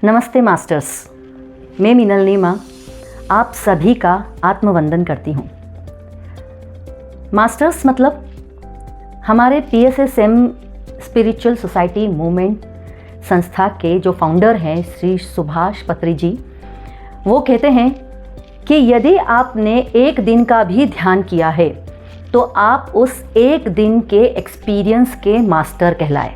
नमस्ते मास्टर्स, मैं मीनल नीमा आप सभी का आत्मवंदन करती हूँ। मास्टर्स मतलब हमारे PSSM स्पिरिचुअल सोसाइटी मूवमेंट संस्था के जो फाउंडर हैं श्री सुभाष पत्री जी, वो कहते हैं कि यदि आपने एक दिन का भी ध्यान किया है तो आप उस एक दिन के एक्सपीरियंस के मास्टर कहलाए।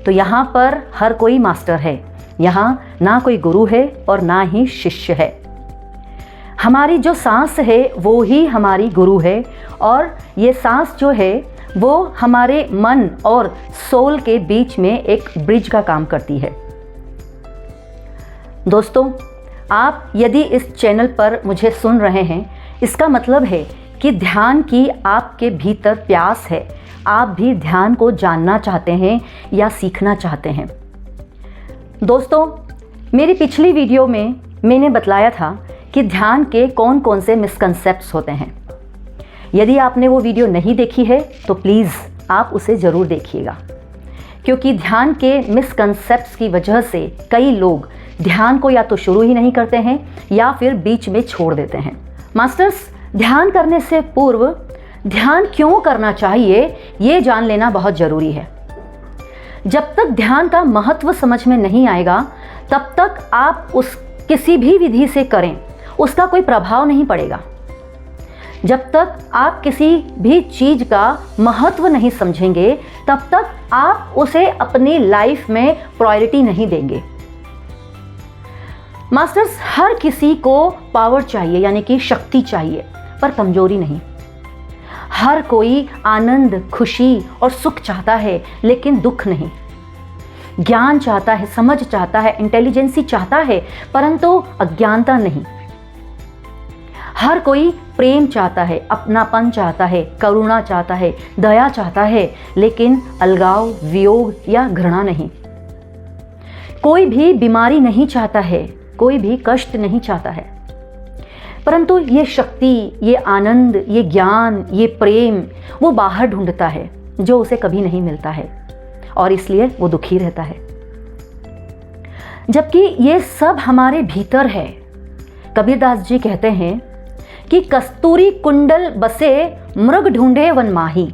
तो यहाँ पर हर कोई मास्टर है, यहाँ ना कोई गुरु है और ना ही शिष्य है। हमारी जो सांस है वो ही हमारी गुरु है और ये सांस जो है वो हमारे मन और सोल के बीच में एक ब्रिज का काम करती है। दोस्तों, आप यदि इस चैनल पर मुझे सुन रहे हैं, इसका मतलब है कि ध्यान की आपके भीतर प्यास है, आप भी ध्यान को जानना चाहते हैं या सीखना चाहते हैं। दोस्तों, मेरी पिछली वीडियो में मैंने बतलाया था कि ध्यान के कौन कौन से मिसकंसेप्ट्स होते हैं। यदि आपने वो वीडियो नहीं देखी है तो प्लीज़ आप उसे ज़रूर देखिएगा, क्योंकि ध्यान के मिसकंसेप्ट्स की वजह से कई लोग ध्यान को या तो शुरू ही नहीं करते हैं या फिर बीच में छोड़ देते हैं। मास्टर्स, ध्यान करने से पूर्व ध्यान क्यों करना चाहिए ये जान लेना बहुत ज़रूरी है। जब तक ध्यान का महत्व समझ में नहीं आएगा तब तक आप उस किसी भी विधि से करें उसका कोई प्रभाव नहीं पड़ेगा। जब तक आप किसी भी चीज़ का महत्व नहीं समझेंगे तब तक आप उसे अपनी लाइफ में प्रायोरिटी नहीं देंगे। मास्टर्स, हर किसी को पावर चाहिए, यानी कि शक्ति चाहिए, पर कमजोरी नहीं। हर कोई आनंद, खुशी और सुख चाहता है, लेकिन दुख नहीं। ज्ञान चाहता है, समझ चाहता है, इंटेलिजेंसी चाहता है, परंतु अज्ञानता नहीं। हर कोई प्रेम चाहता है, अपनापन चाहता है, करुणा चाहता है, दया चाहता है, लेकिन अलगाव, वियोग या घृणा नहीं। कोई भी बीमारी नहीं चाहता है, कोई भी कष्ट नहीं चाहता है, परंतु ये शक्ति, ये आनंद, ये ज्ञान, ये प्रेम वो बाहर ढूंढता है, जो उसे कभी नहीं मिलता है और इसलिए वो दुखी रहता है। जबकि ये सब हमारे भीतर है। कबीरदास जी कहते हैं कि कस्तूरी कुंडल बसे मृग ढूंढे वन माही,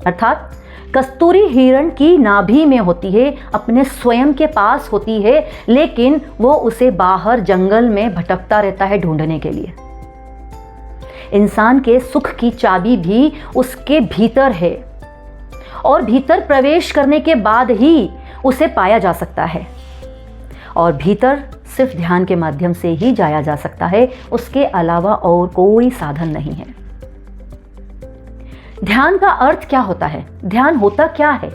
अर्थात कस्तूरी हिरण की नाभि में होती है, अपने स्वयं के पास होती है, लेकिन वो उसे बाहर जंगल में भटकता रहता है ढूंढने के लिए। इंसान के सुख की चाबी भी उसके भीतर है और भीतर प्रवेश करने के बाद ही उसे पाया जा सकता है, और भीतर सिर्फ ध्यान के माध्यम से ही जाया जा सकता है, उसके अलावा और कोई साधन नहीं है। ध्यान का अर्थ क्या होता है? ध्यान होता क्या है?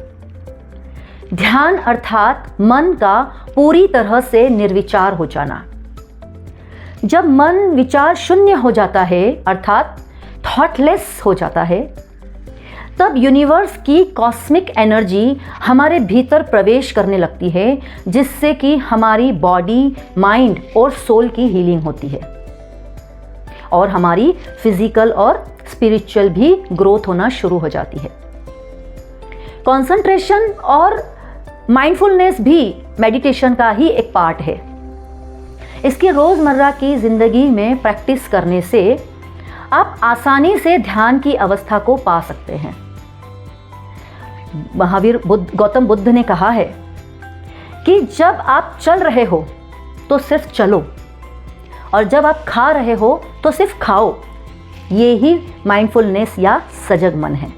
ध्यान अर्थात मन का पूरी तरह से निर्विचार हो जाना। जब मन विचार शून्य हो जाता है, अर्थात थॉटलेस हो जाता है, तब यूनिवर्स की कॉस्मिक एनर्जी हमारे भीतर प्रवेश करने लगती है, जिससे कि हमारी बॉडी, माइंड और सोल की हीलिंग होती है और हमारी फिजिकल और स्पिरिचुअल भी ग्रोथ होना शुरू हो जाती है। कंसंट्रेशन और माइंडफुलनेस भी मेडिटेशन का ही एक पार्ट है। इसकी रोज़मर्रा की ज़िंदगी में प्रैक्टिस करने से आप आसानी से ध्यान की अवस्था को पा सकते हैं। महावीर गौतम बुद्ध ने कहा है कि जब आप चल रहे हो तो सिर्फ चलो, और जब आप खा रहे हो तो सिर्फ खाओ। ये ही माइंडफुलनेस या सजग मन है।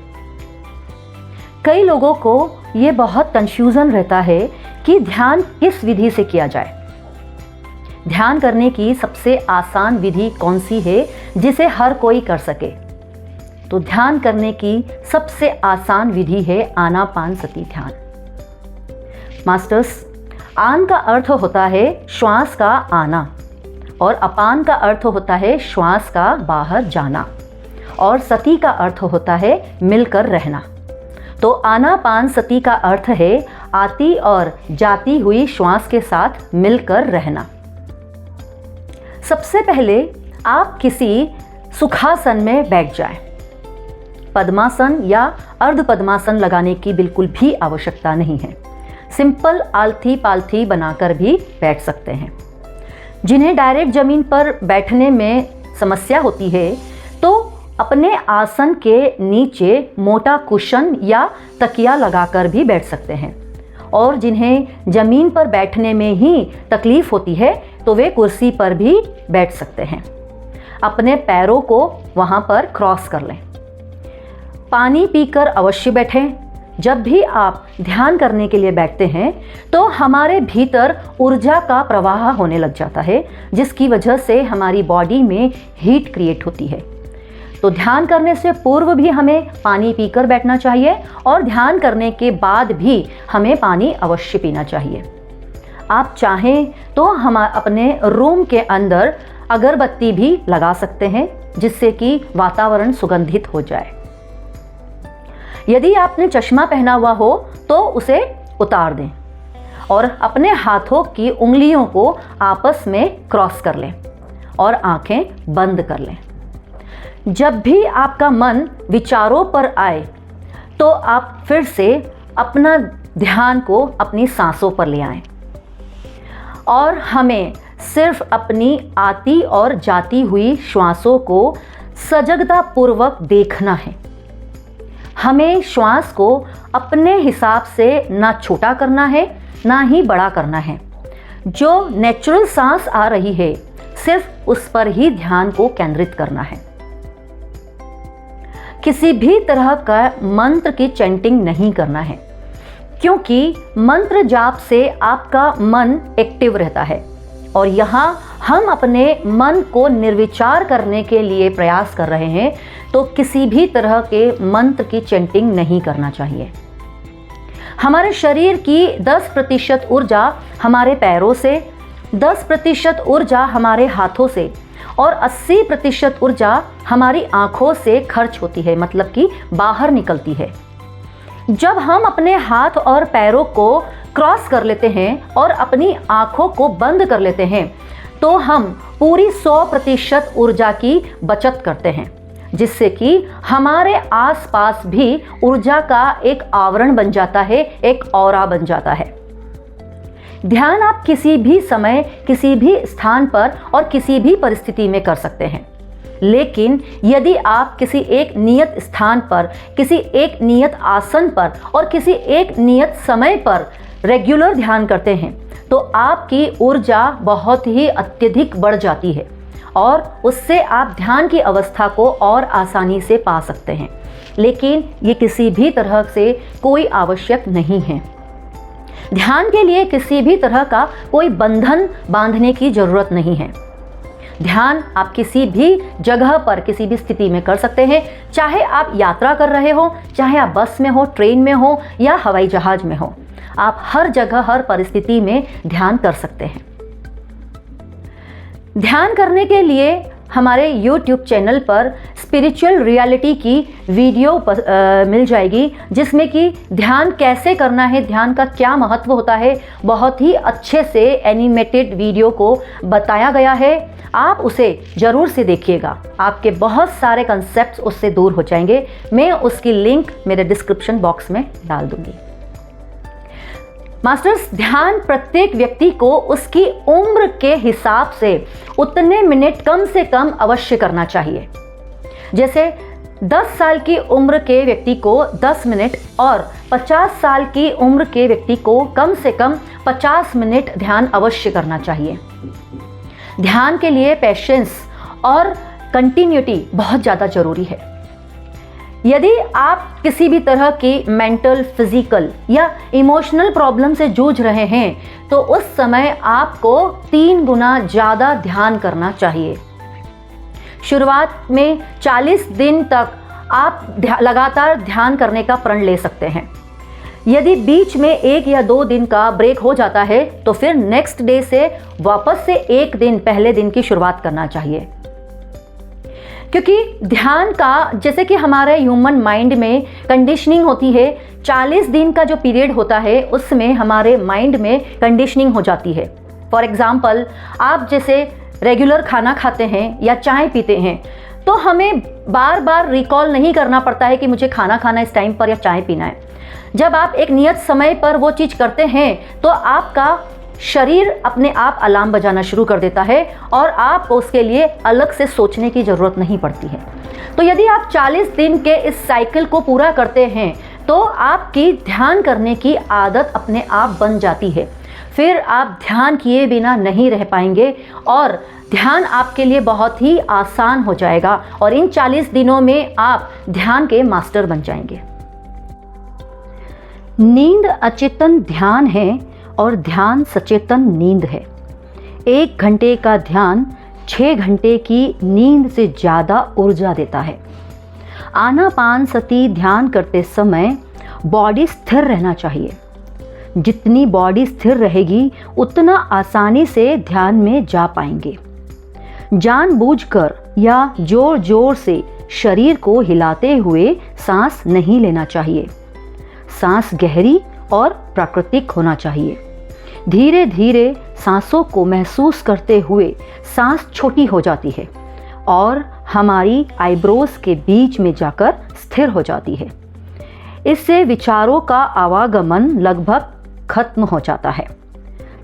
कई लोगों को ये बहुत कंफ्यूजन रहता है कि ध्यान किस विधि से किया जाए। ध्यान करने की सबसे आसान विधि कौन सी है जिसे हर कोई कर सके? तो ध्यान करने की सबसे आसान विधि है आनापानसति ध्यान। मास्टर्स, आन का अर्थ होता है श्वास का आना और अपान का अर्थ होता है श्वास का बाहर जाना, और सति का अर्थ होता है मिलकर रहना। तो आनापानसति का अर्थ है आती और जाती हुई श्वास के साथ मिलकर रहना। सबसे पहले आप किसी सुखासन में बैठ जाएं। पद्मासन या अर्ध पद्मासन लगाने की बिल्कुल भी आवश्यकता नहीं है। सिंपल आलथी पालथी बनाकर भी बैठ सकते हैं। जिन्हें डायरेक्ट ज़मीन पर बैठने में समस्या होती है तो अपने आसन के नीचे मोटा कुशन या तकिया लगाकर भी बैठ सकते हैं, और जिन्हें ज़मीन पर बैठने में ही तकलीफ़ होती है तो वे कुर्सी पर भी बैठ सकते हैं। अपने पैरों को वहाँ पर क्रॉस कर लें। पानी पीकर अवश्य बैठें। जब भी आप ध्यान करने के लिए बैठते हैं तो हमारे भीतर ऊर्जा का प्रवाह होने लग जाता है, जिसकी वजह से हमारी बॉडी में हीट क्रिएट होती है। तो ध्यान करने से पूर्व भी हमें पानी पीकर बैठना चाहिए और ध्यान करने के बाद भी हमें पानी अवश्य पीना चाहिए। आप चाहें तो हम अपने रूम के अंदर अगरबत्ती भी लगा सकते हैं, जिससे कि वातावरण सुगंधित हो जाए। यदि आपने चश्मा पहना हुआ हो तो उसे उतार दें और अपने हाथों की उंगलियों को आपस में क्रॉस कर लें और आंखें बंद कर लें। जब भी आपका मन विचारों पर आए तो आप फिर से अपना ध्यान को अपनी सांसों पर ले आएं और हमें सिर्फ अपनी आती और जाती हुई श्वासों को सजगतापूर्वक देखना है। हमें श्वास को अपने हिसाब से ना छोटा करना है ना ही बड़ा करना है। जो नेचुरल सांस आ रही है सिर्फ उस पर ही ध्यान को केंद्रित करना है। किसी भी तरह का मंत्र की चैंटिंग नहीं करना है, क्योंकि मंत्र जाप से आपका मन एक्टिव रहता है और यहाँ हम अपने मन को निर्विचार करने के लिए प्रयास कर रहे हैं, तो किसी भी तरह के मंत्र की चैंटिंग नहीं करना चाहिए। हमारे शरीर की 10% ऊर्जा हमारे पैरों से, 10% ऊर्जा हमारे हाथों से और 80% ऊर्जा हमारी आँखों से खर्च होती है, मतलब कि बाहर निकलती है। जब हम अपने हाथ और पैरों को क्रॉस कर लेते हैं और अपनी आँखों को बंद कर लेते हैं तो हम पूरी 100% ऊर्जा की बचत करते हैं, जिससे कि हमारे आसपास भी ऊर्जा का एक आवरण बन जाता है, एक ऑरा बन जाता है। ध्यान आप किसी भी समय, किसी भी स्थान पर और किसी भी परिस्थिति में कर सकते हैं, लेकिन यदि आप किसी एक नियत स्थान पर, किसी एक नियत आसन पर और किसी एक नियत समय पर रेगुलर ध्यान करते हैं तो आपकी ऊर्जा बहुत ही अत्यधिक बढ़ जाती है और उससे आप ध्यान की अवस्था को और आसानी से पा सकते हैं। लेकिन ये किसी भी तरह से कोई आवश्यक नहीं है। ध्यान के लिए किसी भी तरह का कोई बंधन बांधने की ज़रूरत नहीं है। ध्यान आप किसी भी जगह पर, किसी भी स्थिति में कर सकते हैं, चाहे आप यात्रा कर रहे हो, चाहे आप बस में हो, ट्रेन में हो या हवाई जहाज में हो। आप हर जगह, हर परिस्थिति में ध्यान कर सकते हैं। ध्यान करने के लिए हमारे YouTube चैनल पर स्पिरिचुअल रियलिटी की वीडियो मिल जाएगी, जिसमें कि ध्यान कैसे करना है, ध्यान का क्या महत्व होता है, बहुत ही अच्छे से एनिमेटेड वीडियो को बताया गया है। आप उसे ज़रूर से देखिएगा, आपके बहुत सारे कंसेप्ट्स उससे दूर हो जाएंगे। मैं उसकी लिंक मेरे डिस्क्रिप्शन बॉक्स में डाल दूंगी। मास्टर्स, ध्यान प्रत्येक व्यक्ति को उसकी उम्र के हिसाब से उतने मिनट कम से कम अवश्य करना चाहिए। जैसे 10 साल की उम्र के व्यक्ति को 10 मिनट और 50 साल की उम्र के व्यक्ति को कम से कम 50 मिनट ध्यान अवश्य करना चाहिए। ध्यान के लिए पेशेंस और कंटिन्यूटी बहुत ज़्यादा ज़रूरी है। यदि आप किसी भी तरह की मेंटल, फिजिकल या इमोशनल प्रॉब्लम से जूझ रहे हैं तो उस समय आपको 3 गुना ज़्यादा ध्यान करना चाहिए। शुरुआत में 40 दिन तक आप लगातार ध्यान करने का प्रण ले सकते हैं। यदि बीच में 1 या 2 दिन का ब्रेक हो जाता है तो फिर नेक्स्ट डे से वापस से 1 दिन पहले दिन की शुरुआत करना चाहिए, क्योंकि ध्यान का, जैसे कि हमारे ह्यूमन माइंड में कंडीशनिंग होती है, 40 दिन का जो पीरियड होता है उसमें हमारे माइंड में कंडीशनिंग हो जाती है। फॉर एग्जाम्पल, आप जैसे रेगुलर खाना खाते हैं या चाय पीते हैं तो हमें बार बार रिकॉल नहीं करना पड़ता है कि मुझे खाना खाना इस टाइम पर या चाय पीना है। जब आप एक नियत समय पर वो चीज़ करते हैं तो आपका शरीर अपने आप अलार्म बजाना शुरू कर देता है और आपको उसके लिए अलग से सोचने की ज़रूरत नहीं पड़ती है। तो यदि आप 40 दिन के इस साइकिल को पूरा करते हैं तो आपकी ध्यान करने की आदत अपने आप बन जाती है। फिर आप ध्यान किए बिना नहीं रह पाएंगे और ध्यान आपके लिए बहुत ही आसान हो जाएगा और इन 40 दिनों में आप ध्यान के मास्टर बन जाएंगे। नींद अचेतन ध्यान है और ध्यान सचेतन नींद है। 1 घंटे का ध्यान 6 घंटे की नींद से ज़्यादा ऊर्जा देता है। आनापानसति ध्यान करते समय बॉडी स्थिर रहना चाहिए। जितनी बॉडी स्थिर रहेगी उतना आसानी से ध्यान में जा पाएंगे। जानबूझकर या जोर जोर से शरीर को हिलाते हुए सांस नहीं लेना चाहिए। सांस गहरी और प्राकृतिक होना चाहिए। धीरे धीरे सांसों को महसूस करते हुए सांस छोटी हो जाती है और हमारी आईब्रोज के बीच में जाकर स्थिर हो जाती है। इससे विचारों का आवागमन लगभग खत्म हो जाता है।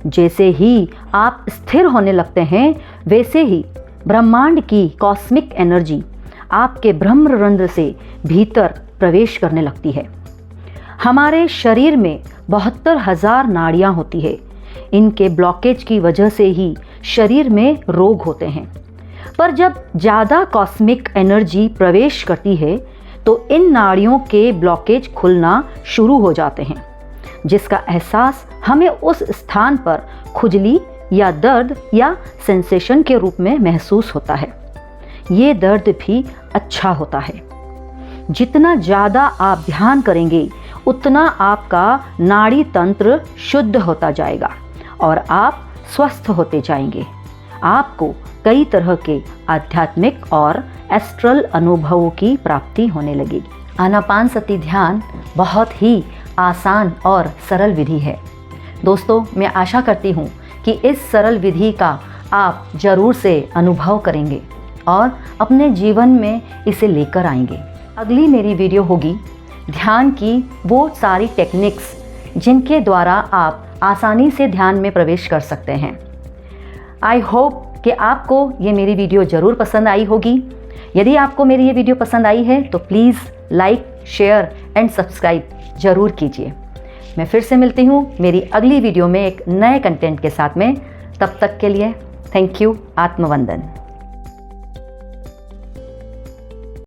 जैसे ही आप स्थिर होने लगते हैं वैसे ही ब्रह्मांड की कॉस्मिक एनर्जी आपके ब्रह्मरंध्र से भीतर प्रवेश करने लगती है। हमारे शरीर में 72,000 नाड़ियाँ होती है। इनके ब्लॉकेज की वजह से ही शरीर में रोग होते हैं। पर जब ज़्यादा कॉस्मिक एनर्जी प्रवेश करती है तो इन नाड़ियों के ब्लॉकेज खुलना शुरू हो जाते हैं, जिसका एहसास हमें उस स्थान पर खुजली या दर्द या सेंसेशन के रूप में महसूस होता है। ये दर्द भी अच्छा होता है। जितना ज़्यादा आप ध्यान करेंगे उतना आपका नाड़ी तंत्र शुद्ध होता जाएगा और आप स्वस्थ होते जाएंगे। आपको कई तरह के आध्यात्मिक और एस्ट्रल अनुभवों की प्राप्ति होने लगेगी। आनापानसति ध्यान बहुत ही आसान और सरल विधि है। दोस्तों, मैं आशा करती हूँ कि इस सरल विधि का आप ज़रूर से अनुभव करेंगे और अपने जीवन में इसे लेकर आएंगे। अगली मेरी वीडियो होगी ध्यान की वो सारी टेक्निक्स जिनके द्वारा आप आसानी से ध्यान में प्रवेश कर सकते हैं। आई होप कि आपको ये मेरी वीडियो ज़रूर पसंद आई होगी। यदि आपको मेरी ये वीडियो पसंद आई है तो please like, share and subscribe ज़रूर कीजिए। मैं फिर से मिलती हूँ मेरी अगली वीडियो में एक नए कंटेंट के साथ में। तब तक के लिए थैंक यू। आत्मवंदन।